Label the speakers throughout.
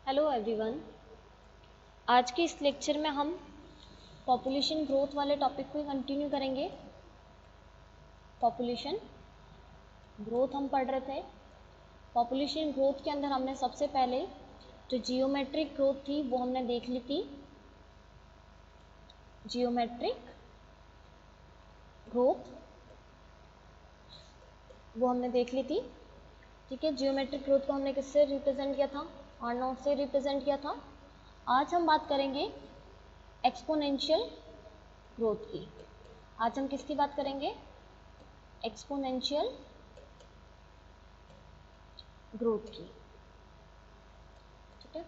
Speaker 1: Hello everyone. आज के इस लेक्चर में हम पॉपुलेशन ग्रोथ वाले टॉपिक को कंटिन्यू करेंगे। पॉपुलेशन ग्रोथ हम पढ़ रहे थे। पॉपुलेशन ग्रोथ के अंदर हमने सबसे पहले जो जियोमेट्रिक ग्रोथ थी वो हमने देख ली थी। जियोमेट्रिक ग्रोथ वो हमने देख ली थी। ठीक है, जियोमेट्रिक ग्रोथ को हमने किससे रिप्रेजेंट किया था? R0 से रिप्रेजेंट किया था। आज हम बात करेंगे एक्सपोनेंशियल ग्रोथ की। आज हम किसकी बात करेंगे? एक्सपोनेंशियल ग्रोथ की। ठीक है,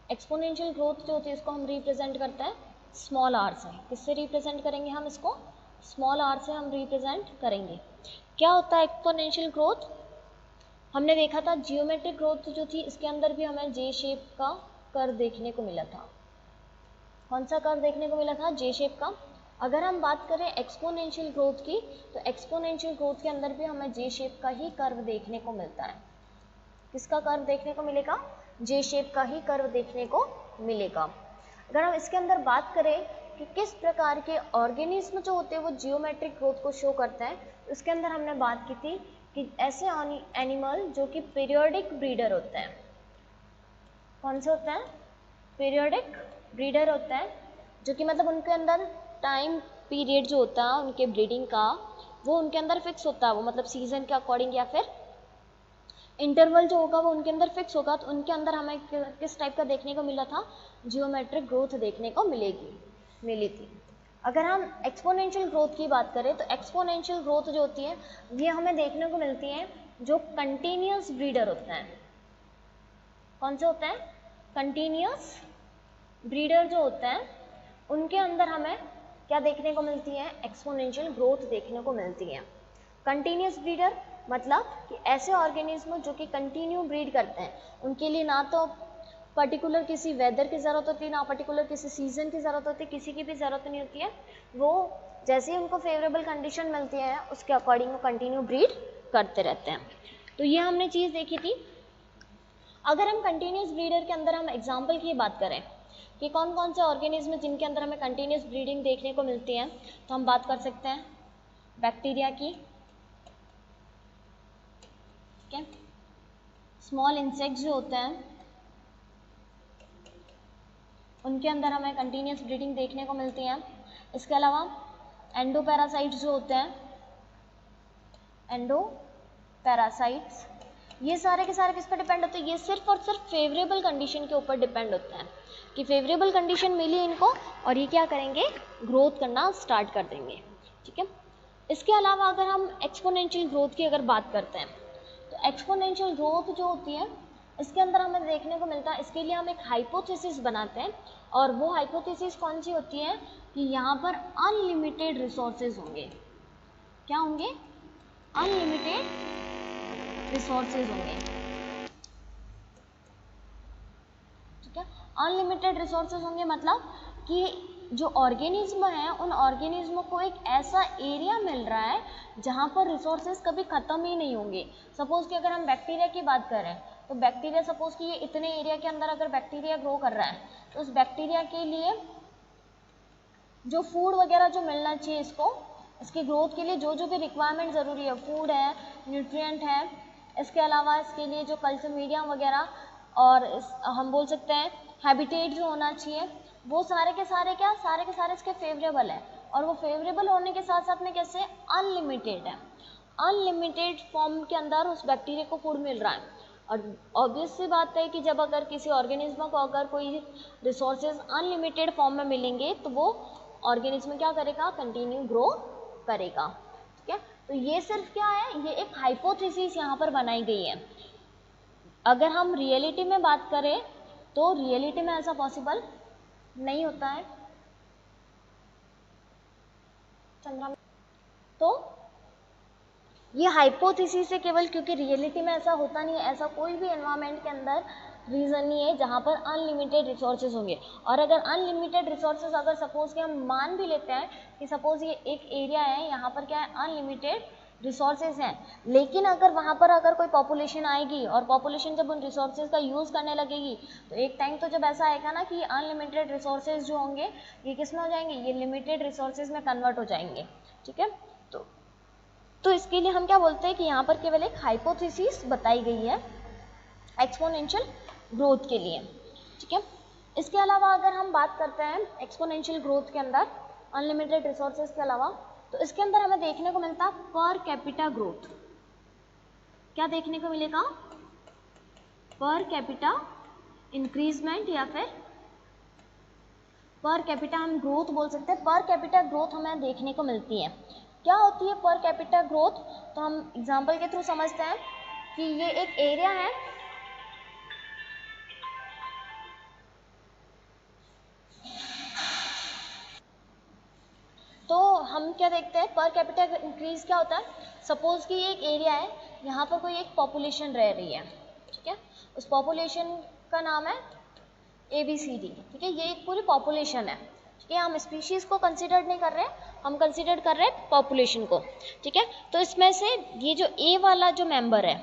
Speaker 1: एक्सपोनेंशियल ग्रोथ जो होती है इसको हम रिप्रेजेंट करते हैं स्मॉल आर से। किससे रिप्रेजेंट करेंगे हम इसको? स्मॉल आर से हम रिप्रेजेंट करेंगे। क्या होता है एक्सपोनेंशियल ग्रोथ? हमने देखा था जियोमेट्रिक ग्रोथ जो थी इसके अंदर भी हमें जे शेप का कर्व देखने को मिला था। कौन सा कर्व देखने को मिला था? जे शेप का। अगर हम बात करें एक्सपोनेंशियल ग्रोथ की तो एक्सपोनेंशियल ग्रोथ के अंदर भी हमें जे शेप का ही कर्व देखने को मिलता है। किसका कर्व देखने को मिलेगा? जे शेप का ही कर्व देखने को मिलेगा। अगर हम इसके अंदर बात करें कि किस प्रकार के ऑर्गेनिज्म जो होते हैं वो जियोमेट्रिक ग्रोथ को शो करते हैं, तो इसके अंदर हमने बात की थी कि ऐसे एनिमल जो कि पीरियोडिक ब्रीडर होते हैं। कौन से होते हैं? पीरियोडिक ब्रीडर होते हैं, जो कि मतलब उनके अंदर टाइम पीरियड जो होता है उनके ब्रीडिंग का वो उनके अंदर फिक्स होता है। वो मतलब सीजन के अकॉर्डिंग या फिर इंटरवल जो होगा वो उनके अंदर फिक्स होगा। तो उनके अंदर हमें किस टाइप का देखने को मिला था? जियोमेट्रिक ग्रोथ देखने को मिली थी। अगर हम एक्सपोनेंशियल ग्रोथ की बात करें तो एक्सपोनेंशियल ग्रोथ जो होती है ये हमें देखने को मिलती है जो कंटिन्यूस ब्रीडर होते हैं। कौन से होते हैं? कंटिन्यूस ब्रीडर जो होते हैं उनके अंदर हमें क्या देखने को मिलती है? एक्सपोनेंशियल ग्रोथ देखने को मिलती है। कंटिन्यूस ब्रीडर मतलब कि ऐसे ऑर्गेनिज्म जो कि कंटिन्यू ब्रीड करते हैं, उनके लिए ना तो पर्टिकुलर किसी वेदर की ज़रूरत होती है, ना पर्टिकुलर किसी सीजन की ज़रूरत होती है, किसी की भी ज़रूरत नहीं होती है। वो जैसे ही उनको फेवरेबल कंडीशन मिलती है उसके अकॉर्डिंग वो कंटिन्यू ब्रीड करते रहते हैं। तो ये हमने चीज़ देखी थी। अगर हम कंटिन्यूस ब्रीडर के अंदर हम एग्जाम्पल की बात करें कि कौन कौन से ऑर्गेनिज्म जिनके अंदर हमें कंटिन्यूस ब्रीडिंग देखने को मिलती है, तो हम बात कर सकते हैं बैक्टीरिया की। ठीक है, स्मॉल इंसेक्ट्स जो होते हैं उनके अंदर हमें कंटिन्यूस ब्रीडिंग देखने को मिलती है। इसके अलावा एंडोपैरासाइट्स जो होते हैं, एंडोपैरासाइट्स ये सारे के सारे किस पर डिपेंड होते हैं? ये सिर्फ और सिर्फ फेवरेबल कंडीशन के ऊपर डिपेंड होते हैं कि फेवरेबल कंडीशन मिली इनको और ये क्या करेंगे? ग्रोथ करना स्टार्ट कर देंगे। ठीक है, इसके अलावा अगर हम एक्सपोनेंशियल ग्रोथ की अगर बात करते हैं तो एक्सपोनेंशियल ग्रोथ जो होती है इसके अंदर हमें देखने को मिलता है, इसके लिए हम एक हाइपोथेसिस बनाते हैं और वो हाइपोथेसिस कौन सी होती है कि यहाँ पर अनलिमिटेड रिसोर्सेज होंगे। क्या होंगे? अनलिमिटेड रिसोर्सेज होंगे। ठीक है, अनलिमिटेड रिसोर्सेज होंगे मतलब कि जो ऑर्गेनिज्म है उन ऑर्गेनिज्म को एक ऐसा एरिया मिल रहा है जहाँ पर रिसोर्सेज कभी ख़त्म ही नहीं होंगे। सपोज कि अगर हम बैक्टीरिया की बात करें तो बैक्टीरिया सपोज कि ये इतने एरिया के अंदर अगर बैक्टीरिया ग्रो कर रहा है तो उस बैक्टीरिया के लिए जो फूड वगैरह जो मिलना चाहिए इसको, इसकी ग्रोथ के लिए जो जो भी रिक्वायरमेंट ज़रूरी है, फूड है, न्यूट्रिएंट है, इसके अलावा इसके लिए जो कल्चर मीडियम वगैरह और हम बोल सकते हैं हैबिटेट जो होना चाहिए, वो सारे के सारे इसके फेवरेबल है। और वो फेवरेबल होने के साथ साथ में कैसे? अनलिमिटेड है। अनलिमिटेड फॉर्म के अंदर उस बैक्टीरिया को फूड मिल रहा है। और ऑब्वियस सी बात है कि जब अगर किसी ऑर्गेनिज्म को अगर कोई रिसोर्सेज अनलिमिटेड फॉर्म में मिलेंगे तो वो ऑर्गेनिज्म क्या करेगा? कंटिन्यू ग्रो करेगा। ठीक है, तो ये सिर्फ क्या है? ये एक हाइपोथेसिस यहाँ पर बनाई गई है। अगर हम रियलिटी में बात करें तो रियलिटी में ऐसा पॉसिबल नहीं होता है। चंद्रमा तो ये हाइपोथेसिस है केवल, क्योंकि रियलिटी में ऐसा होता नहीं है। ऐसा कोई भी एनवायरनमेंट के अंदर रीज़न नहीं है जहाँ पर अनलिमिटेड रिसोर्सेज होंगे। और अगर अनलिमिटेड रिसोर्सेज अगर सपोज कि हम मान भी लेते हैं कि सपोज ये एक एरिया है, यहाँ पर क्या है? अनलिमिटेड रिसोर्सेज हैं, लेकिन अगर वहाँ पर अगर कोई पॉपुलेशन आएगी और पॉपुलेशन जब उन रिसोर्सेज का यूज़ करने लगेगी तो एक टाइम तो जब ऐसा आएगा ना कि अनलिमिटेड रिसोर्सेज जो होंगे ये किस में हो जाएंगे, ये लिमिटेड रिसोर्सेज में कन्वर्ट हो जाएंगे, ठीक है। तो इसके लिए हम क्या बोलते हैं कि यहाँ पर केवल एक हाइपोथेसिस बताई गई है एक्सपोनेंशियल ग्रोथ के लिए, ठीक है। इसके अलावा अगर हम बात करते हैं एक्सपोनेंशियल ग्रोथ के अंदर अनलिमिटेड रिसोर्सेज के अलावा, तो इसके अंदर हमें देखने को मिलता है पर कैपिटा ग्रोथ। क्या देखने को मिलेगा, पर कैपिटा इंक्रीजमेंट या फिर पर कैपिटा हम ग्रोथ बोल सकते हैं। पर कैपिटा ग्रोथ हमें देखने को मिलती है। क्या होती है पर कैपिटा ग्रोथ, तो हम एग्जांपल के थ्रू समझते हैं कि ये एक एरिया है, तो हम क्या देखते हैं पर कैपिटा इंक्रीज क्या होता है, सपोज कि ये एक एरिया है, यहाँ पर कोई एक पॉपुलेशन रह रही है, ठीक है, उस पॉपुलेशन का नाम है ABCD, ठीक है, ये एक पूरी पॉपुलेशन है, ठीक है, हम स्पीशीज को कंसिडर नहीं कर रहे, हम कंसिडर कर रहे हैं पॉपुलेशन को, ठीक है। तो इसमें से ये जो A वाला जो मेंबर है,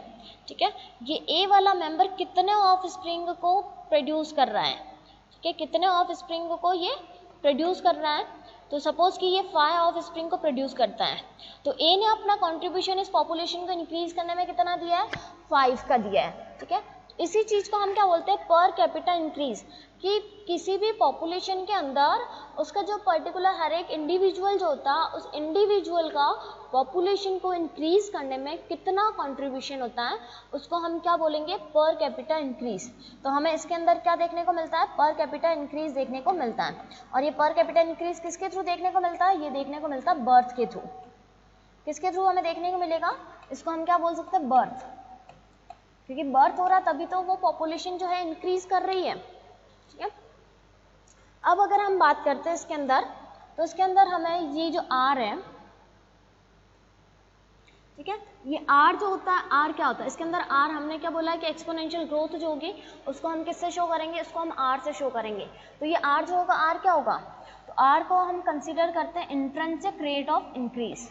Speaker 1: ठीक है, ये A वाला मेंबर कितने ऑफ स्प्रिंग को प्रोड्यूस कर रहा है, ठीक है, कितने ऑफ स्प्रिंग को ये प्रोड्यूस कर रहा है, तो सपोज कि ये 5 ऑफ स्प्रिंग को प्रोड्यूस करता है, तो A ने अपना कंट्रीब्यूशन इस पॉपुलेशन को इंक्रीज करने में कितना दिया है, 5 का दिया है, ठीक है। इसी चीज़ को हम क्या बोलते हैं पर कैपिटा इंक्रीज, कि किसी भी पॉपुलेशन के अंदर उसका जो पर्टिकुलर हर एक इंडिविजुअल जो होता है उस इंडिविजुअल का पॉपुलेशन को इंक्रीज करने में कितना कंट्रीब्यूशन होता है उसको हम क्या बोलेंगे, पर कैपिटा इंक्रीज। तो हमें इसके अंदर क्या देखने को मिलता है, पर कैपिटा इंक्रीज देखने को मिलता है। और ये पर कैपिटा इंक्रीज किसके थ्रू देखने को मिलता है, ये देखने को मिलता है बर्थ के थ्रू। किसके थ्रू हमें देखने को मिलेगा, इसको हम क्या बोल सकते हैं, बर्थ, क्योंकि बर्थ हो रहा तभी तो वो पॉपुलेशन जो है इंक्रीज कर रही है, ठीक है। अब अगर हम बात करते हैं इसके अंदर, तो इसके अंदर हमें ये जो R है, ठीक है, ये R जो होता है, R क्या होता है, इसके अंदर R हमने क्या बोला है कि एक्सपोनेंशियल ग्रोथ जो होगी उसको हम किससे शो करेंगे, उसको हम R से शो करेंगे। तो ये R जो होगा, R क्या होगा, तो R को हम कंसिडर करते हैं intrinsic rate of increase,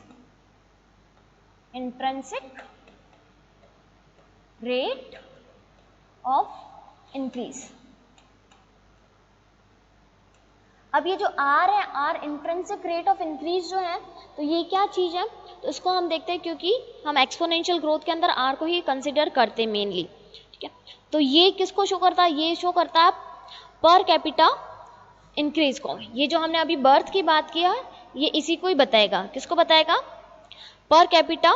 Speaker 1: intrinsic rate of increase. अब ये जो R है, R intrinsic rate of increase जो है, तो ये क्या चीज़ है, तो इसको हम देखते हैं, क्योंकि हम एक्सपोनेंशियल ग्रोथ के अंदर R को ही कंसिडर करते हैं मेनली, ठीक है। तो ये किसको शो करता है, ये शो करता है पर कैपिटा इंक्रीज को। ये जो हमने अभी बर्थ की बात किया है ये इसी को ही बताएगा, किसको बताएगा, पर कैपिटा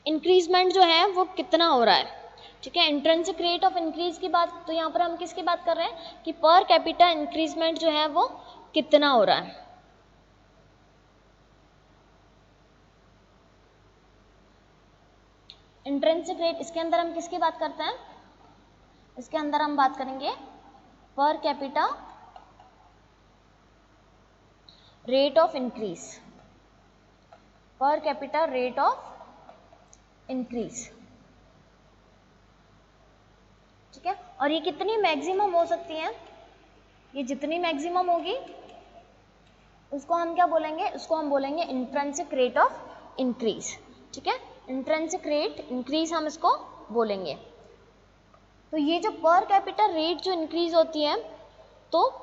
Speaker 1: इंक्रीजमेंट जो है वो कितना हो रहा है, ठीक है। इंट्रिंसिक रेट ऑफ इंक्रीज की बात, तो यहाँ पर हम किसकी बात कर रहे हैं कि पर कैपिटा इंक्रीजमेंट जो है वो कितना हो रहा है। इंट्रिंसिक रेट, इसके अंदर हम किसकी बात करते हैं, इसके अंदर हम बात करेंगे per capita rate of increase, per capita rate of increase, ठीक है। और ये कितनी मैक्सिमम हो सकती है, ये जितनी मैक्सिमम होगी उसको हम क्या बोलेंगे, उसको हम बोलेंगे इंट्रिंसिक रेट ऑफ इंक्रीज, ठीक है। इंट्रिंसिक रेट इंक्रीज हम इसको बोलेंगे। तो ये जो पर कैपिटा रेट जो इंक्रीज होती है, तो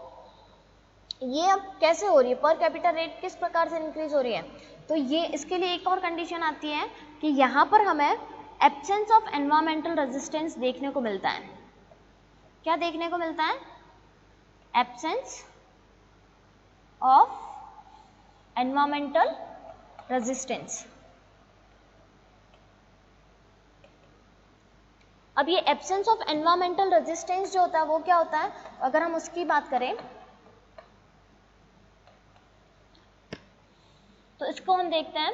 Speaker 1: ये अब कैसे हो रही है, पर कैपिटा रेट किस प्रकार से इंक्रीज हो रही है, तो ये इसके लिए एक और कंडीशन आती है कि यहाँ पर हमें एब्सेंस ऑफ एनवायरमेंटल रेजिस्टेंस देखने को मिलता है। क्या देखने को मिलता है, एब्सेंस ऑफ एनवायरमेंटल रेजिस्टेंस। अब ये एब्सेंस ऑफ एनवायरमेंटल रेजिस्टेंस जो होता है वो क्या होता है, अगर हम उसकी बात करें तो इसको हम देखते हैं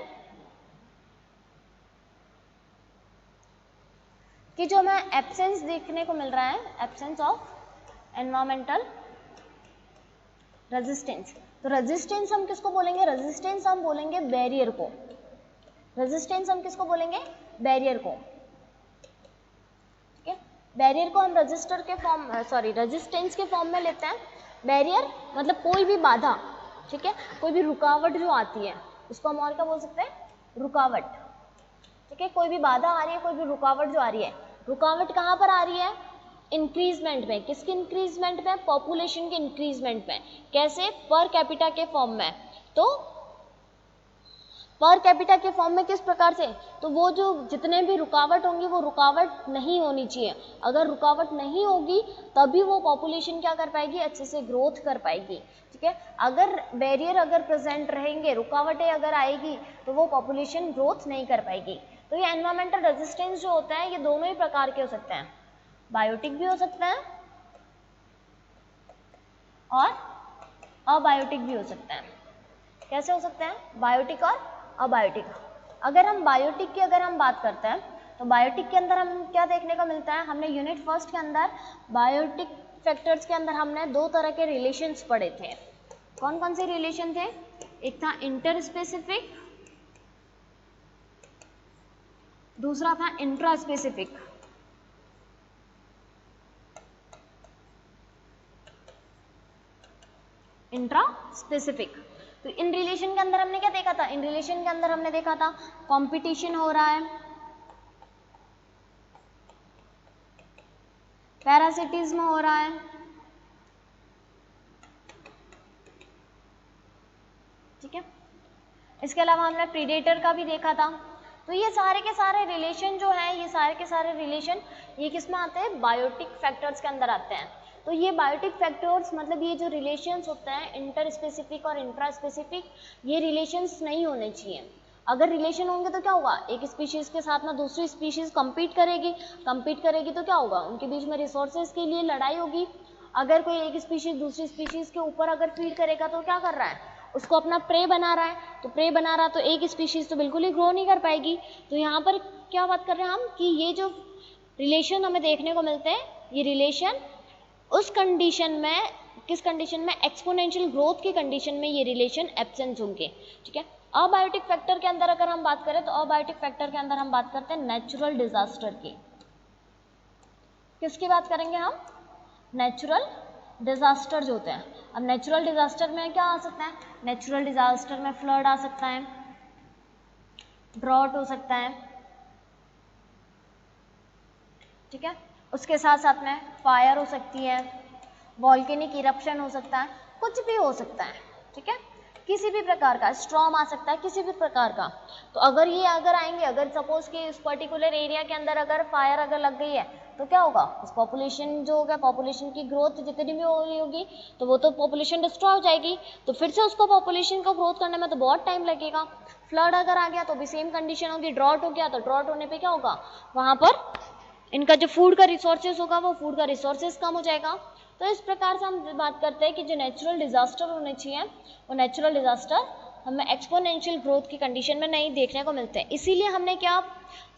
Speaker 1: कि जो हमें एब्सेंस देखने को मिल रहा है, एब्सेंस ऑफ एनवायरमेंटल रेजिस्टेंस, तो रेजिस्टेंस हम किसको बोलेंगे, रेजिस्टेंस हम बोलेंगे बैरियर को, रेजिस्टेंस हम किसको बोलेंगे, बैरियर को, ठीक है। बैरियर को हम रजिस्टर के फॉर्म रेजिस्टेंस के फॉर्म में लेते हैं। बैरियर मतलब कोई भी बाधा, ठीक है, कोई भी रुकावट जो आती है उसको हम और क्या बोल सकते हैं, रुकावट, ठीक है, कोई भी बाधा आ रही है, कोई भी रुकावट जो आ रही है, रुकावट कहाँ पर आ रही है, इंक्रीजमेंट में, किसकी इंक्रीजमेंट में, पॉपुलेशन के इंक्रीजमेंट में, कैसे, पर कैपिटा के फॉर्म में, तो पर कैपिटा के फॉर्म में किस प्रकार से, तो वो जो जितने भी रुकावट होंगी वो रुकावट नहीं होनी चाहिए, अगर रुकावट नहीं होगी तभी वो पॉपुलेशन क्या कर पाएगी, अच्छे से ग्रोथ कर पाएगी, ठीक है, अगर बैरियर अगर प्रेजेंट रहेंगे, रुकावटें अगर आएगी तो वो पॉपुलेशन ग्रोथ नहीं कर पाएगी। तो ये एनवायरमेंटल रेजिस्टेंस जो होता है ये दोनों ही प्रकार के हो सकते हैं, बायोटिक भी हो सकता है और अबायोटिक भी हो सकता है। कैसे हो सकते हैं, बायोटिक और अबायोटिक। अगर हम बायोटिक की अगर हम बात करते हैं तो बायोटिक के अंदर हम क्या देखने को मिलता है, हमने यूनिट फर्स्ट के अंदर बायोटिक फैक्टर्स के अंदर हमने दो तरह के रिलेशंस पढ़े थे। कौन कौन से रिलेशन थे, एक था इंटर स्पेसिफिक, दूसरा था इंट्रा स्पेसिफिक। इंट्रा स्पेसिफिक, तो इन रिलेशन के अंदर हमने क्या देखा था, इन रिलेशन के अंदर हमने देखा था कंपटीशन हो रहा है, पैरासिटिज्म हो रहा है, ठीक है, इसके अलावा हमने प्रीडेटर का भी देखा था। तो ये सारे के सारे रिलेशन जो है, ये सारे के सारे रिलेशन ये किस में आते हैं, बायोटिक फैक्टर्स के अंदर आते हैं। तो ये बायोटिक फैक्टर्स मतलब ये जो रिलेशंस होते हैं इंटर स्पेसिफिक और इंट्रा स्पेसिफिक, ये रिलेशंस नहीं होने चाहिए। अगर रिलेशन होंगे तो क्या होगा, एक स्पीशीज के साथ में दूसरी स्पीशीज कम्पीट करेगी तो क्या होगा, उनके बीच में रिसोर्सेज के लिए लड़ाई होगी। अगर कोई एक स्पीशीज दूसरी स्पीशीज के ऊपर अगर फीड करेगा तो क्या कर रहा है, उसको अपना प्रे बना रहा है, तो प्रे बना रहा तो एक स्पीशीज तो बिल्कुल ही ग्रो नहीं कर पाएगी। तो यहाँ पर क्या बात कर रहे हैं हम कि ये जो रिलेशन हमें देखने को मिलते हैं, ये रिलेशन उस कंडीशन में, किस कंडीशन में, एक्सपोनेंशियल ग्रोथ की कंडीशन में ये रिलेशन एब्सेंट होंगे, ठीक है। अबायोटिक फैक्टर के अंदर अगर हम बात करें तो अबायोटिक फैक्टर के अंदर हम बात करते हैं नेचुरल डिजास्टर की। किसकी बात करेंगे हम, नेचुरल डिजास्टर जो होते हैं। अब नेचुरल डिजास्टर में क्या आ सकता है, नेचुरल डिजास्टर में फ्लड आ सकता है, ड्रॉट हो सकता है, ठीक है, उसके साथ साथ में फायर हो सकती है, वॉल्केनिक इरप्शन हो सकता है, कुछ भी हो सकता है, ठीक है, किसी भी प्रकार का स्ट्रॉम आ सकता है, किसी भी प्रकार का। तो अगर ये अगर आएंगे, अगर सपोज कि इस पर्टिकुलर एरिया के अंदर अगर फायर अगर लग गई है तो क्या होगा, उस पॉपुलेशन जो होगा, पॉपुलेशन की ग्रोथ जितनी भी हो रही होगी तो वो तो पॉपुलेशन डिस्ट्रॉय हो जाएगी, तो फिर से उसको पॉपुलेशन को ग्रोथ करने में तो बहुत टाइम लगेगा। फ्लड अगर आ गया तो भी सेम कंडीशन होगी, ड्रॉट हो गया तो ड्रॉट होने पर क्या होगा, वहाँ पर इनका जो फूड का रिसोर्सेज होगा वो फूड का रिसोर्सेज कम हो जाएगा। तो इस प्रकार से हम बात करते हैं कि जो नेचुरल डिजास्टर होने चाहिए वो नेचुरल डिजास्टर हमें एक्सपोनेंशियल ग्रोथ की कंडीशन में नहीं देखने को मिलते हैं। इसीलिए हमने क्या,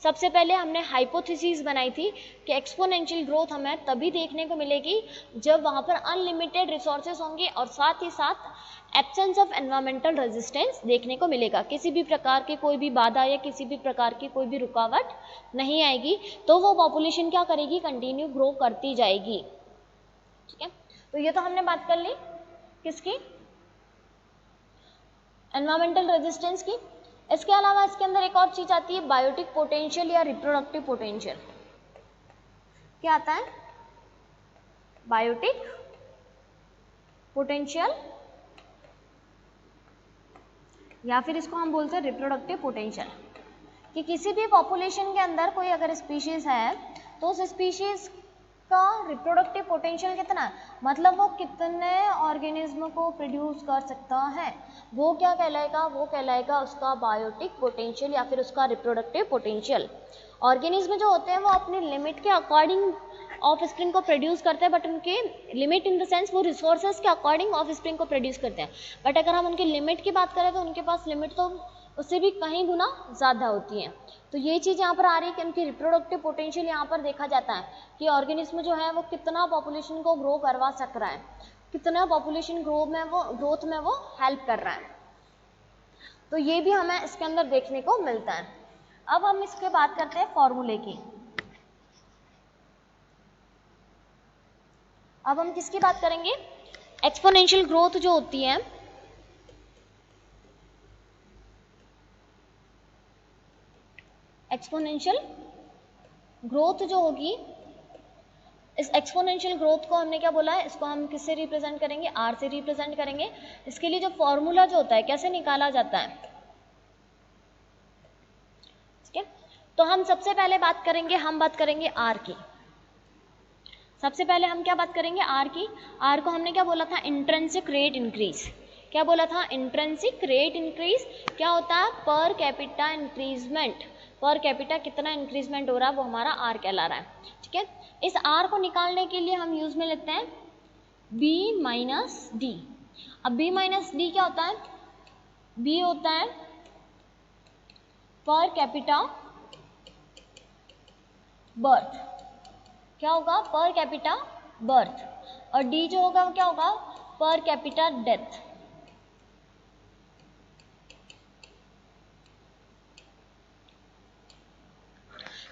Speaker 1: सबसे पहले हमने हाइपोथेसिस बनाई थी कि एक्सपोनेंशियल ग्रोथ हमें तभी देखने को मिलेगी जब वहाँ पर अनलिमिटेड रिसोर्सेज होंगे और साथ ही साथ एब्सेंस ऑफ एनवायरमेंटल रेजिस्टेंस देखने को मिलेगा, किसी भी प्रकार की कोई भी बाधा या किसी भी प्रकार की कोई भी रुकावट नहीं आएगी, तो वो पॉपुलेशन क्या करेगी, कंटिन्यू ग्रो करती जाएगी, ठीक है। तो ये तो हमने बात कर ली किसकी, एनवायरमेंटल रेजिस्टेंस की। इसके अलावा इसके अंदर एक और चीज आती है बायोटिक पोटेंशियल या रिप्रोडक्टिव पोटेंशियल। क्या आता है, बायोटिक पोटेंशियल या फिर इसको हम बोलते हैं रिप्रोडक्टिव पोटेंशियल, कि किसी भी पॉपुलेशन के अंदर कोई अगर स्पीशीज है तो उस स्पीशीज का रिप्रोडक्टिव पोटेंशियल कितना है, मतलब वो कितने ऑर्गेनिज्म को प्रोड्यूस कर सकता है, वो क्या कहलाएगा, वो कहलाएगा उसका बायोटिक पोटेंशियल या फिर उसका रिप्रोडक्टिव पोटेंशियल। ऑर्गेनिज्म जो होते हैं वो अपनी लिमिट के अकॉर्डिंग ऑफ स्प्रिंग को प्रोड्यूस करते हैं, बट उनके लिमिट इन द सेंस वो रिसोर्सेज के अकॉर्डिंग ऑफ स्प्रिंग को प्रोड्यूस करते हैं, बट अगर हम उनकी लिमिट की बात करें तो उनके पास लिमिट तो उससे भी कहीं गुना ज़्यादा होती है। तो ये चीज़ यहाँ पर आ रही है कि उनकी रिप्रोडक्टिव पोटेंशियल यहाँ पर देखा जाता है कि ऑर्गेनिज्म जो है वो कितना पॉपुलेशन को ग्रो करवा सक रहा है, कितना पॉपुलेशन ग्रोथ में वो हेल्प कर रहा है। तो ये भी हमें इसके अंदर देखने को मिलता है। अब हम इसके बात करते हैं फॉर्मूले की। अब हम किसकी बात करेंगे, एक्सपोनेंशियल ग्रोथ जो होती है एक्सपोनेंशियल ग्रोथ जो होगी, इस एक्सपोनेंशियल ग्रोथ को हमने क्या बोला है, इसको हम किससे रिप्रेजेंट करेंगे, आर से रिप्रेजेंट करेंगे। इसके लिए जो फॉर्मूला जो होता है कैसे निकाला जाता है, ठीक है। तो हम सबसे पहले बात करेंगे आर की। सबसे पहले हम क्या बात करेंगे, आर की। आर को हमने क्या बोला था, इंट्रिंसिक रेट इंक्रीज। क्या बोला था, इंट्रिंसिक रेट इंक्रीज। क्या होता है, per capita increment. Per capita कितना इंक्रीजमेंट हो रहा है वो हमारा आर कहला रहा है, ठीक है। इस आर को निकालने के लिए हम यूज में लेते हैं बी माइनस डी। अब बी माइनस डी क्या होता है, बी होता है पर कैपिटा बर्थ। क्या होगा, पर कैपिटा बर्थ। और डी जो होगा वो क्या होगा, पर कैपिटा डेथ।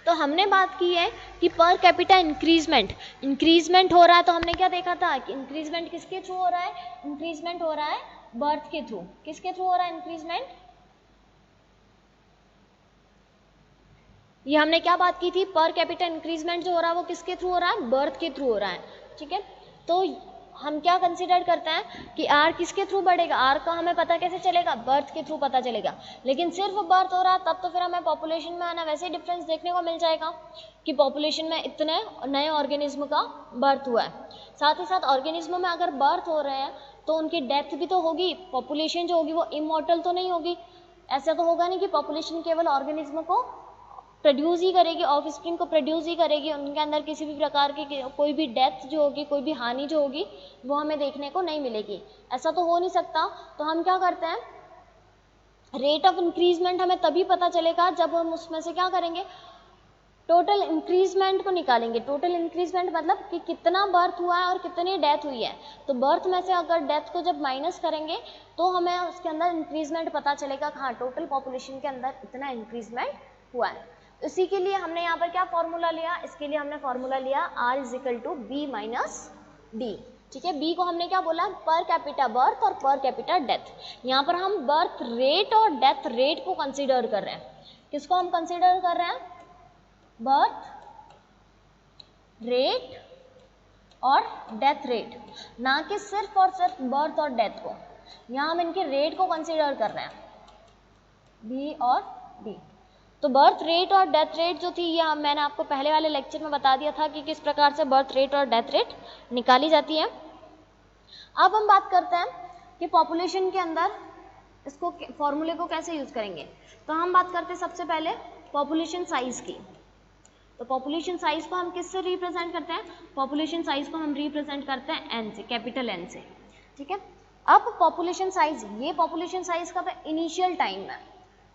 Speaker 1: तो हमने बात की है कि पर कैपिटा इंक्रीजमेंट हो रहा है। तो हमने क्या देखा था कि इंक्रीजमेंट किसके थ्रू हो रहा है, इंक्रीजमेंट हो रहा है बर्थ के थ्रू। किसके थ्रू हो रहा है इंक्रीजमेंट, ये हमने क्या बात की थी, पर कैपिटा इंक्रीजमेंट जो हो रहा है वो किसके थ्रू हो रहा है, बर्थ के थ्रू हो रहा है, ठीक है। तो हम क्या कंसीडर करते हैं कि आर किसके थ्रू बढ़ेगा, आर का हमें पता कैसे चलेगा, बर्थ के थ्रू पता चलेगा। लेकिन सिर्फ बर्थ हो रहा है तब तो फिर हमें पॉपुलेशन में आना वैसे डिफरेंस देखने को मिल जाएगा कि पॉपुलेशन में इतने नए ऑर्गेनिज्म का बर्थ हुआ है। साथ ही साथ ऑर्गेनिज्म में अगर बर्थ हो रहे हैं तो उनकी डेथ भी तो होगी, पॉपुलेशन जो होगी वो इमॉर्टल तो नहीं होगी। ऐसा तो होगा नहीं कि पॉपुलेशन केवल ऑर्गेनिज्म को प्रोड्यूस ही करेगी, ऑफ स्प्रिंग को प्रोड्यूस ही करेगी, उनके अंदर किसी भी प्रकार की कोई भी डेथ जो होगी, कोई भी हानि जो होगी वो हमें देखने को नहीं मिलेगी। ऐसा तो हो नहीं सकता। तो हम क्या करते हैं, रेट ऑफ इंक्रीजमेंट हमें तभी पता चलेगा जब हम उसमें से क्या करेंगे, टोटल इंक्रीजमेंट को निकालेंगे। टोटल इंक्रीजमेंट मतलब कि कितना बर्थ हुआ है और कितनी डेथ हुई है। तो बर्थ में से अगर डेथ को जब माइनस करेंगे तो हमें उसके अंदर इंक्रीजमेंट पता चलेगा, हाँ टोटल पॉपुलेशन के अंदर इतना इंक्रीजमेंट हुआ है। इसी के लिए हमने यहाँ पर क्या फॉर्मूला लिया, इसके लिए हमने फॉर्मूला लिया R is equal to b minus d, ठीक है। बी को हमने क्या बोला, पर कैपिटा बर्थ और पर कैपिटा डेथ। यहाँ पर हम बर्थ रेट और डेथ रेट को कंसीडर कर रहे हैं। किसको हम कंसीडर कर रहे हैं, बर्थ रेट और डेथ रेट, ना कि सिर्फ और सिर्फ बर्थ और डेथ को। यहाँ हम इनके रेट को कंसीडर कर रहे हैं, बी और डी। तो बर्थ रेट और डेथ रेट जो थी ये मैंने आपको पहले वाले लेक्चर में बता दिया था कि किस प्रकार से बर्थ रेट और डेथ रेट निकाली जाती है। अब हम बात करते हैं कि पॉपुलेशन के अंदर इसको फॉर्मूले को कैसे यूज करेंगे। तो हम बात करते हैं सबसे पहले पॉपुलेशन साइज की। तो पॉपुलेशन साइज को हम किससे रिप्रेजेंट करते हैं, पॉपुलेशन साइज को हम रिप्रेजेंट करते हैं एन से, कैपिटल एन से, ठीक है। अब पॉपुलेशन साइज, ये पॉपुलेशन साइज कब है, इनिशियल टाइम में।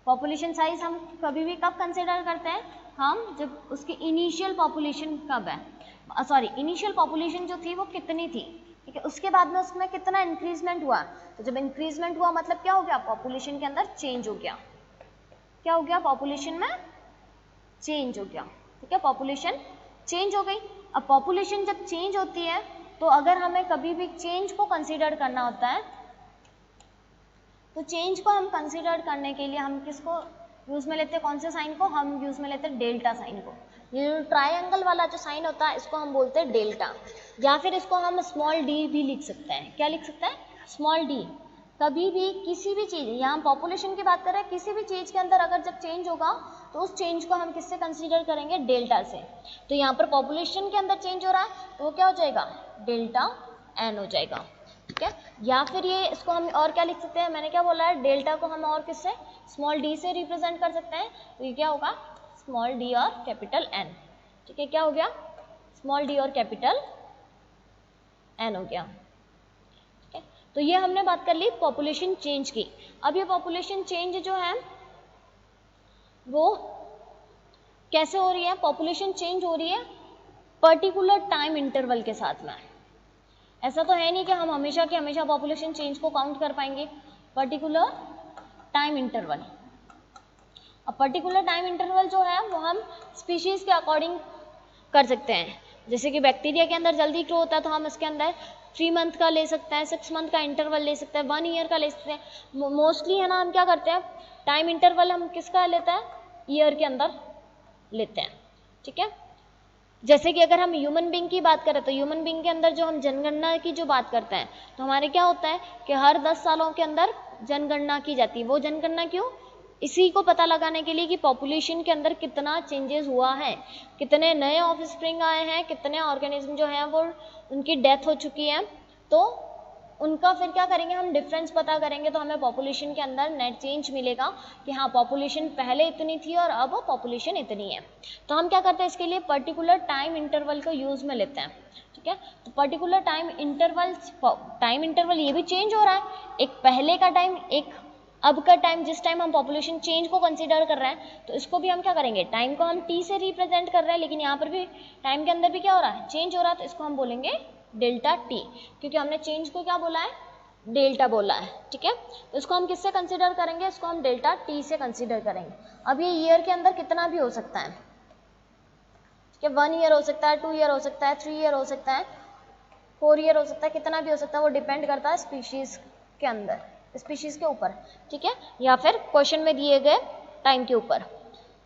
Speaker 1: पॉपुलेशन साइज हम कभी भी कब कंसिडर करते हैं, हम जब उसकी इनिशियल पॉपुलेशन कब है, सॉरी इनिशियल पॉपुलेशन जो थी वो कितनी थी, ठीक है। उसके बाद में उसमें कितना इंक्रीजमेंट हुआ। तो जब इंक्रीजमेंट हुआ मतलब क्या हो गया, पॉपुलेशन के अंदर चेंज हो गया। क्या हो गया, पॉपुलेशन में चेंज हो गया, ठीक है। पॉपुलेशन चेंज हो गई। अब पॉपुलेशन जब चेंज होती है तो अगर हमें कभी भी चेंज को कंसिडर करना होता है तो चेंज को हम कंसीडर करने के लिए हम किसको यूज में लेते हैं, कौन से साइन को हम यूज में लेते हैं, डेल्टा साइन को। ये ट्रायंगल वाला जो साइन होता है इसको हम बोलते हैं डेल्टा, या फिर इसको हम स्मॉल डी भी लिख सकते हैं। क्या लिख सकते हैं, स्मॉल डी। कभी भी किसी भी चीज़, यहाँ हम पॉपुलेशन की बात कर रहे हैं, किसी भी चीज़ के अंदर अगर जब चेंज होगा तो उस चेंज को हम किससे कंसीडर करेंगे, डेल्टा से। तो यहाँ पर पॉपुलेशन के अंदर चेंज हो रहा है तो वो क्या हो जाएगा, डेल्टा एन हो जाएगा, ठीक है। या फिर ये इसको हम और क्या लिख सकते हैं, मैंने क्या बोला है, डेल्टा को हम और किससे, स्मॉल डी से रिप्रेजेंट कर सकते हैं। तो ये क्या होगा, स्मॉल डी और कैपिटल एन, ठीक है। क्या हो गया, स्मॉल डी और कैपिटल एन हो गया, ठीक है। तो ये हमने बात कर ली पॉपुलेशन चेंज की। अब ये पॉपुलेशन चेंज जो है वो कैसे हो रही है, पॉपुलेशन चेंज हो रही है पर्टिकुलर टाइम इंटरवल के साथ में। ऐसा तो है नहीं कि हम हमेशा के हमेशा पॉपुलेशन चेंज को काउंट कर पाएंगे, पर्टिकुलर टाइम इंटरवल। अब पर्टिकुलर टाइम इंटरवल जो है वो हम स्पीशीज के अकॉर्डिंग कर सकते हैं। जैसे कि बैक्टीरिया के अंदर जल्दी ग्रो होता है तो हम इसके अंदर 3 मंथ का ले सकते हैं, 6 मंथ का इंटरवल ले सकते हैं, 1 ईयर का ले सकते हैं। मोस्टली है ना हम क्या करते हैं, टाइम इंटरवल हम किसका लेते हैं, ईयर के अंदर लेते हैं, ठीक है। जैसे कि अगर हम ह्यूमन बींग की बात करें तो ह्यूमन बींग के अंदर जो हम जनगणना की जो बात करते हैं तो हमारे क्या होता है कि हर 10 सालों के अंदर जनगणना की जाती है। वो जनगणना क्यों? इसी को पता लगाने के लिए कि पॉपुलेशन के अंदर कितना चेंजेस हुआ है, कितने नए ऑफस्प्रिंग आए हैं, कितने ऑर्गेनिज्म जो हैं वो उनकी डेथ हो चुकी है, तो उनका फिर क्या करेंगे हम डिफरेंस पता करेंगे, तो हमें पॉपुलेशन के अंदर नेट चेंज मिलेगा कि हाँ पॉपुलेशन पहले इतनी थी और अब पॉपुलेशन इतनी है। तो हम क्या करते हैं इसके लिए पर्टिकुलर टाइम इंटरवल को यूज में लेते हैं, ठीक है। तो पर्टिकुलर टाइम इंटरवल ये भी चेंज हो रहा है, एक पहले का टाइम एक अब का टाइम, जिस टाइम हम पॉपुलेशन चेंज को कंसीडर कर रहे हैं तो इसको भी हम क्या करेंगे, टाइम को हम टी से रिप्रेजेंट कर रहे हैं, लेकिन यहाँ पर भी टाइम के अंदर भी क्या हो रहा है, चेंज हो रहा है, तो इसको हम बोलेंगे डेल्टा टी, क्योंकि हमने चेंज को क्या बोला है, डेल्टा बोला है, ठीक है। तो इसको हम किससे कंसीडर करेंगे, इसको हम डेल्टा टी से कंसीडर करेंगे। अब ये ईयर के अंदर कितना भी हो सकता है, ठीक है, 1 ईयर हो सकता है, 2 ईयर हो सकता है, 3 ईयर हो सकता है, 4 ईयर हो सकता है, कितना भी हो सकता है, वो डिपेंड करता है स्पीशीज के अंदर, स्पीशीज के ऊपर, ठीक है, या फिर क्वेश्चन में दिए गए टाइम के ऊपर।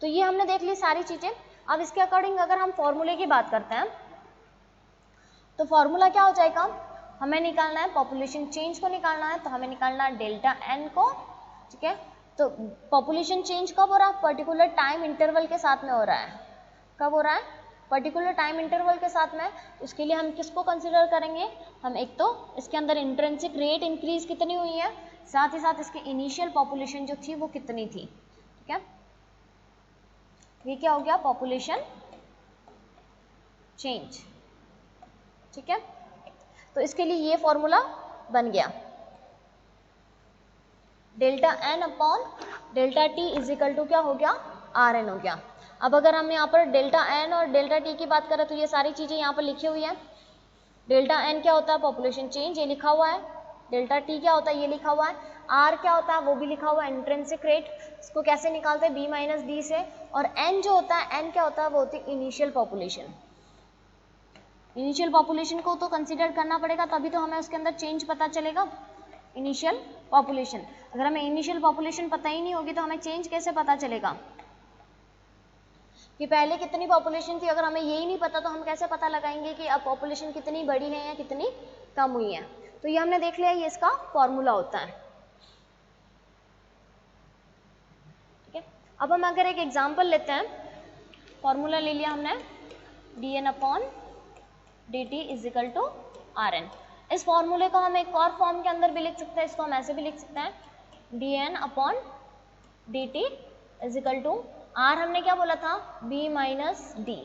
Speaker 1: तो ये हमने देख ली सारी चीजें। अब इसके अकॉर्डिंग अगर हम फॉर्मूले की बात करते हैं तो फॉर्मूला क्या हो जाएगा, हमें निकालना है पॉपुलेशन चेंज को निकालना है, तो हमें निकालना है डेल्टा एन को, ठीक है। तो पॉपुलेशन चेंज कब हो रहा है, पर्टिकुलर टाइम इंटरवल के साथ में हो रहा है, कब हो रहा है, पर्टिकुलर टाइम इंटरवल के साथ में। उसके लिए हम किसको कंसीडर करेंगे, हम एक तो इसके अंदर इंट्रिंसिक रेट इंक्रीज कितनी हुई है, साथ ही साथ इसकी इनिशियल पॉपुलेशन जो थी वो कितनी थी, ठीक है। ये क्या हो गया, पॉपुलेशन चेंज, ठीक है। तो इसके लिए ये फॉर्मूला बन गया, delta n upon delta t is equal to क्या हो गया, आर एन हो गया। अब अगर हम यहाँ पर डेल्टा एन और डेल्टा टी की बात करें तो ये सारी चीजें यहाँ पर लिखी हुई है। डेल्टा एन क्या होता है, पॉपुलेशन चेंज, ये लिखा हुआ है। डेल्टा टी क्या होता है, ये लिखा हुआ है। आर क्या होता है, वो भी लिखा हुआ है, इंट्रिंसिक रेट। इसको कैसे निकालते हैं, बी माइनस डी से। और एन जो होता है, एन क्या होता है, वो होती है इनिशियल पॉपुलेशन। इनिशियल पॉपुलेशन को तो कंसीडर करना पड़ेगा, तभी तो हमें उसके अंदर चेंज पता चलेगा, इनिशियल पॉपुलेशन। अगर हमें इनिशियल पॉपुलेशन पता ही नहीं होगी तो हमें चेंज कैसे पता चलेगा कि पहले कितनी पॉपुलेशन थी। अगर हमें यही नहीं पता तो हम कैसे पता लगाएंगे कि अब पॉपुलेशन कितनी बढ़ी है या कितनी कम हुई है। तो ये हमने देख लिया, ये इसका फॉर्मूला होता है, ठीक है। अब हम अगर एक एग्जांपल लेते हैं, फॉर्मूला ले लिया हमने, d n upon d t is equal to r n. इस फॉर्मूले को हम एक और फॉर्म के अंदर भी लिख सकते हैं, इसको हम ऐसे भी लिख सकते हैं, d n upon d t is equal to r, हमने क्या बोला था, बी माइनस डी,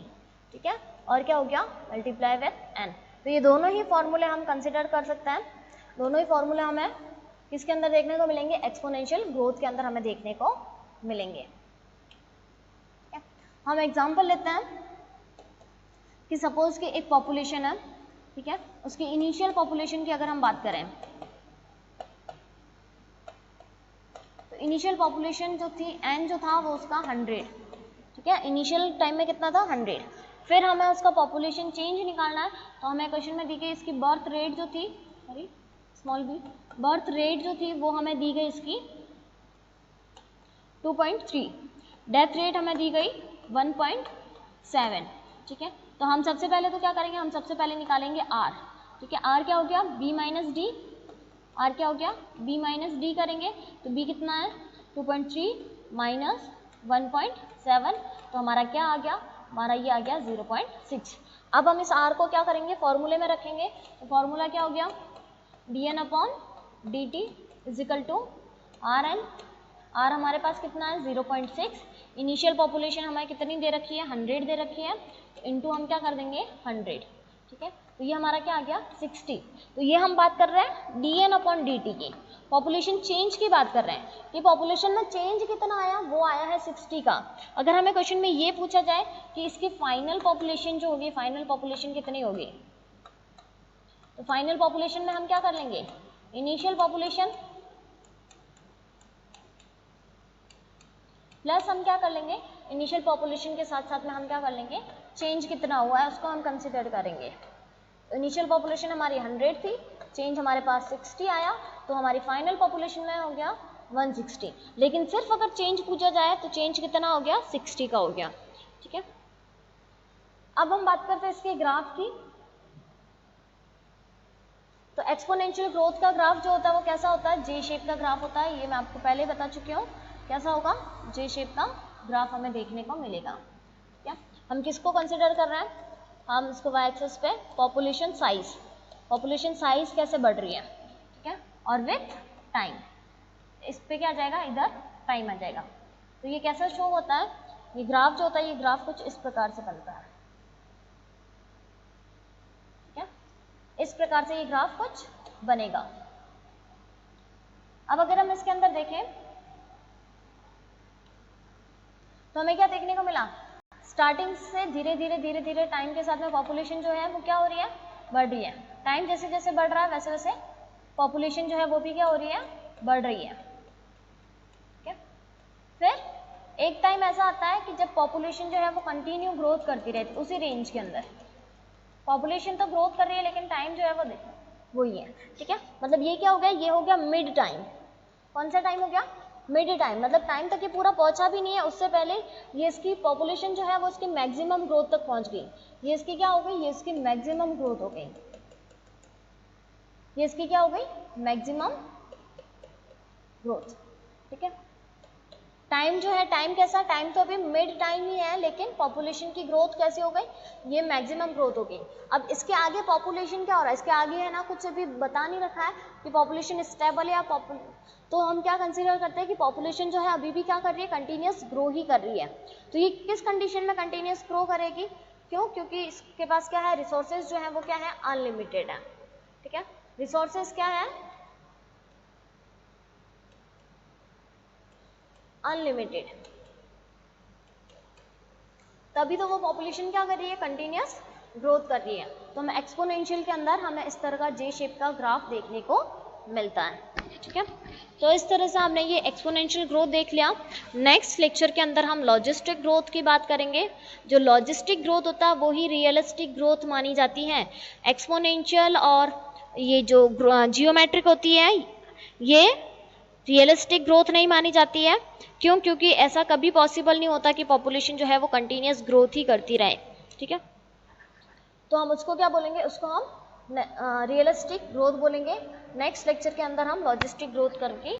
Speaker 1: ठीक है, और क्या हो गया, मल्टीप्लाई विथ एन। तो ये दोनों ही फॉर्मूले हम कंसिडर कर सकते हैं। दोनों ही फॉर्मूले हमें किसके अंदर देखने को मिलेंगे, एक्सपोनेंशियल ग्रोथ के अंदर हमें देखने को मिलेंगे। हम एग्जांपल लेते हैं कि सपोज कि एक पॉपुलेशन है, ठीक है, उसकी इनिशियल पॉपुलेशन की अगर हम बात करें तो इनिशियल पॉपुलेशन जो थी, एन जो था वो उसका 100, ठीक है, इनिशियल टाइम में कितना था, 100। फिर हमें उसका पॉपुलेशन चेंज निकालना है, तो हमें क्वेश्चन में दी गई इसकी बर्थ रेट जो थी, sorry small b, birth rate जो थी वो हमें दी गई इसकी 2.3, डेथ रेट हमें दी गई 1.7, ठीक है। तो हम सबसे पहले तो क्या करेंगे, हम सबसे पहले निकालेंगे आर, ठीक है। आर क्या हो गया, बी माइनस डी, आर क्या हो गया, बी माइनस डी करेंगे, तो बी कितना है, 2.3 माइनस 1.7, तो हमारा क्या आ गया, हमारा ये आ गया 0.6। अब हम इस आर को क्या करेंगे, फॉर्मूले में रखेंगे, तो फॉर्मूला क्या हो गया, d n upon d t is equal to r n. R हमारे पास कितना है, 0.6, इनिशियल पॉपुलेशन हमें कितनी दे रखी है, 100 दे रखी है, इनटू हम क्या कर देंगे 100, ठीक है। तो ये हमारा क्या आ गया 60। तो ये हम बात कर रहे हैं d n upon d t की, पॉपुलेशन चेंज की बात कर रहे हैं कि पॉपुलेशन में चेंज कितना आया, वो आया है 60 का। अगर हमें क्वेश्चन में ये पूछा जाए कि इसकी फाइनल पॉपुलेशन जो होगी, फाइनल पॉपुलेशन कितनी होगी, तो फाइनल पॉपुलेशन में हम क्या कर लेंगे, इनिशियल पॉपुलेशन प्लस हम क्या कर लेंगे, इनिशियल पॉपुलेशन के साथ साथ में हम क्या कर लेंगे, चेंज कितना हुआ है उसको हम कंसिडर करेंगे। इनिशियल पॉपुलेशन हमारी 100 थी, चेंज हमारे पास 60 आया, तो हमारी फाइनल पॉपुलेशन में हो गया 160। लेकिन सिर्फ अगर चेंज पूछा जाए तो चेंज कितना हो गया, 60 का हो गया। ठीक है, अब हम बात करते हैं इसके ग्राफ की। तो एक्सपोनेंशियल ग्रोथ का ग्राफ जो होता है वो कैसा होता है, जे शेप का ग्राफ होता है। ये मैं आपको पहले बता चुकी हूँ कैसा होगा, जे शेप का ग्राफ हमें देखने को मिलेगा। क्या हम किसको कंसिडर कर रहे हैं, हम इसको वाई एक्सिस पे पॉपुलेशन साइज कैसे बढ़ रही है, ठीक है, और विथ टाइम, इस पे क्या आ जाएगा, इधर टाइम आ जाएगा। तो ये कैसा शो होता है, ये ग्राफ जो होता है, ये ग्राफ कुछ इस प्रकार से बनता है, ठीक है, इस प्रकार से ये ग्राफ कुछ बनेगा। अब अगर हम इसके अंदर देखें तो हमें क्या देखने को मिला, स्टार्टिंग से धीरे धीरे टाइम के साथ में पॉपुलेशन जो है वो क्या हो रही है, बढ़ रही है। टाइम जैसे जैसे बढ़ रहा है वैसे वैसे पॉपुलेशन जो है वो भी क्या हो रही है, बढ़ रही है। ठीक है, फिर एक टाइम ऐसा आता है कि जब पॉपुलेशन जो है वो कंटिन्यू ग्रोथ करती रहती है उसी रेंज के अंदर। पॉपुलेशन तो ग्रोथ कर रही है लेकिन टाइम जो है वो देखो वही है। ठीक है, मतलब ये क्या हो गया, ये हो गया मिड टाइम। कौन सा टाइम हो गया, मिड टाइम, मतलब टाइम तक ये पूरा पहुंचा भी नहीं है, उससे पहले ये इसकी पॉपुलेशन जो है वो इसकी मैक्सिमम ग्रोथ तक पहुंच गई। ये इसकी क्या हो गई, ये इसकी मैक्सिमम ग्रोथ हो गई, ये इसकी क्या हो गई, मैक्सिमम ग्रोथ। ठीक है, टाइम जो है, टाइम कैसा, टाइम तो अभी मिड टाइम ही है लेकिन पॉपुलेशन की ग्रोथ कैसी हो गई, ये मैक्सिमम ग्रोथ हो गई। अब इसके आगे पॉपुलेशन क्या हो रहा है, इसके आगे है ना कुछ अभी बता नहीं रखा है कि पॉपुलेशन स्टेबल है या तो हम क्या कंसीडर करते हैं कि पॉपुलेशन जो है अभी भी क्या कर रही है, कंटिन्यूस ग्रो ही कर रही है। तो ये किस कंडीशन में कंटिन्यूस ग्रो करेगी, क्यों, क्योंकि इसके पास क्या है, रिसोर्सेज जो है वो क्या है, अनलिमिटेड है। ठीक है, रिसोर्सेज क्या है, अनलिमिटेड, तभी तो वो पॉपुलेशन क्या कर रही है, कंटिन्यूस ग्रोथ कर रही है। तो हमें एक्सपोनेंशियल के अंदर हमें इस तरह का जे शेप का ग्राफ देखने को मिलता है। ठीक है, तो इस तरह से हमने ये एक्सपोनेंशियल ग्रोथ देख लिया। नेक्स्ट लेक्चर के अंदर हम लॉजिस्टिक ग्रोथ की बात करेंगे। जो लॉजिस्टिक ग्रोथ होता है वही रियलिस्टिक ग्रोथ मानी जाती है। एक्सपोनेंशियल और ये जो जियोमेट्रिक होती है ये रियलिस्टिक ग्रोथ नहीं मानी जाती है। क्यों, क्योंकि ऐसा कभी पॉसिबल नहीं होता कि पॉपुलेशन जो है वो कंटिन्यूस ग्रोथ ही करती रहे। ठीक है, तो हम उसको क्या बोलेंगे, उसको हम रियलिस्टिक ग्रोथ बोलेंगे। नेक्स्ट लेक्चर के अंदर हम लॉजिस्टिक ग्रोथ करके